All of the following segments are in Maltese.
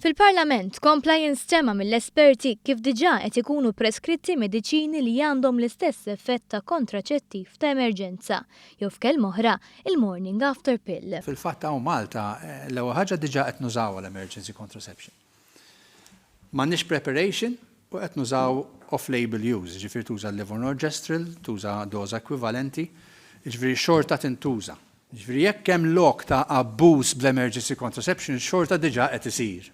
Fil-Parlament kompla jinstema mill-esperti kif diġà qed ikunu preskritti mediċini li għandhom l-istess effett ta' kontraċettiv ta' emerġenza, jew f'kelma oħra il-morning after pill. Fil-fatt hawn Malta l-ewwel ħaġa diġà qed nużaw l-emergency contraception. M'għandniex preparation u qed nużaw off-label use, ġifieri tuża l-levonorgestrel, tuża doża ekwivalenti, ġifieri xorta tintuża. Ġifieri jekk hemm lok ta' abbuż bl-emergency contraception, xorta diġà qed isir.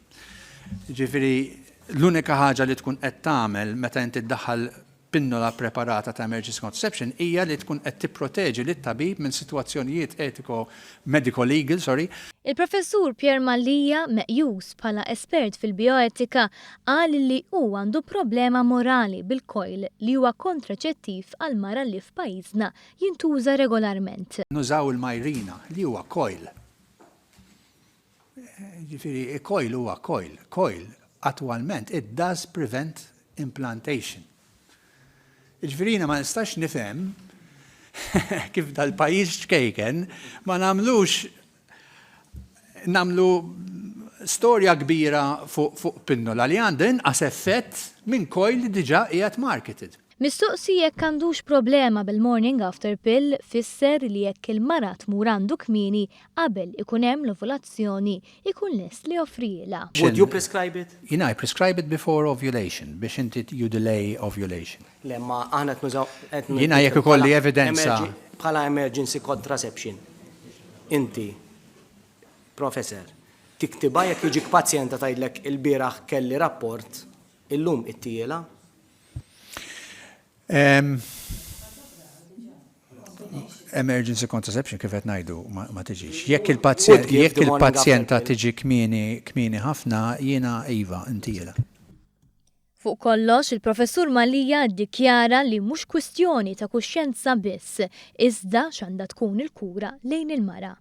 Ġifieri l-unika ħaġa li tkun qed tagħmel meta inti ddaħħal pinnola preparata ta' emergency contraception hija li tkun qed tipproteġi lit-tabib minn sitwazzjonijiet medico-legal, Il-professur Pier Mallija, meqjus bħala espert fil-bioetika, qal li huwa għandu problema morali bil-kojl li huwa kontraċettiv għal mara li f'pajjiżna jintuża regolarment. Nużaw il-majrina li huwa kojl. Ġifieri kojl huwa kojl. Kojl attwalment it does prevent implantation. Ġifieri ma nistax nifhem kif dal-pajjiż ċkejken ma nagħmlu storja kbira fuq pinnola li għandha inqas effett minn kojl li diġà qiegħed marketed. Mistoqsi jekk għandux problema bil-morning after pill fisser li jekk il-mara tmur għandu kmieni qabel ikun hemm l-ovulazzjoni ikun lest li joffrilha. Would you prescribe it? I prescribe it before ovulation biex inti you delay ovulation. Le ma aħna nużaw Jiena jekk ikolli evidenza bħala emergency contraception. Inti, professor, tiktiba jekk jiġik pazjenta tgħidlek il-bieraħ kelli rapport, illum ittiela? Emergency contraception kif qed ngħidu ma tiġix. Jekk il-pazjenta tiġi kmieni ħafna jiena iva intiela. Fuq kollox, il-professur Mallija ddikjara li mhux kwistjoni ta' kuxjenza biss, iżda x'għandha tkun il-kura lejn il-mara.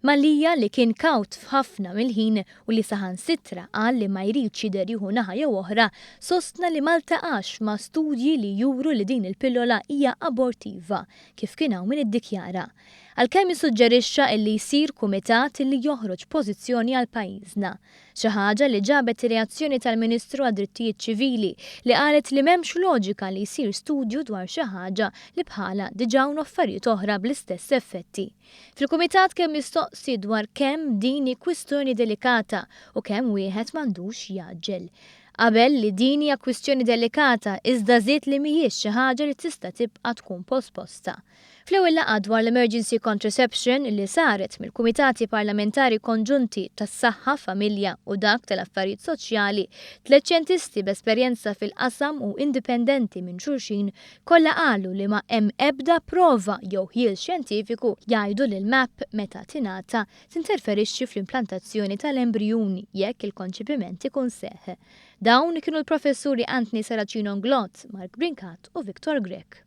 Mallija li kien kawt f'ħafna mill-ħin u li saħansitra qal li ma jridx jidher jieħu naħa jew oħra, sostna li ma ltaqax ma' studji li juru li din il-pillola hija abortiva, kif kien hawn min iddikjara. Għalkemm issuġġerixxa li jsir kumitat li joħroġ pożizzjoni għal pajjiżna. Xi ħaġa li ġabet ir-reazzjoni tal-Ministru għad-Drittijiet Ċivili li qalet li m'hemmx loġika li jsir studju dwar xi ħaġa li bħala diġà hawn affarijiet oħra bl-istess effetti. Fil-kumitat kemm mistoqsi dwar kemm din hi kwistjoni delikata u kemm wieħed m'għandux jaġġel. Qabel li din hija kwistjoni delikata iżda żied li mhijiex xi ħaġa li tista' tibqa' tkun posposta. Fl-ewwel laqgħa dwar l-emergency contraception li saret mill-Kumitati Parlamentari Konġunti tas-Saħħa, Familja u dak tal-Affarijiet Soċjali, tliet xjentisti b'esperjenza fil-qasam u indipendenti minn xulxin kollha qalu li ma hemm ebda prova jew ħiel xjentifiku jgħidu li l-MAP meta tingħata tinterferixxi fl-implantazzjoni tal-embrjuni jekk il-konċipiment ikun seħħ. Dawn kienu l-professuri Anthony Saracino Nglot, Mark Brinkat u Victor Grek.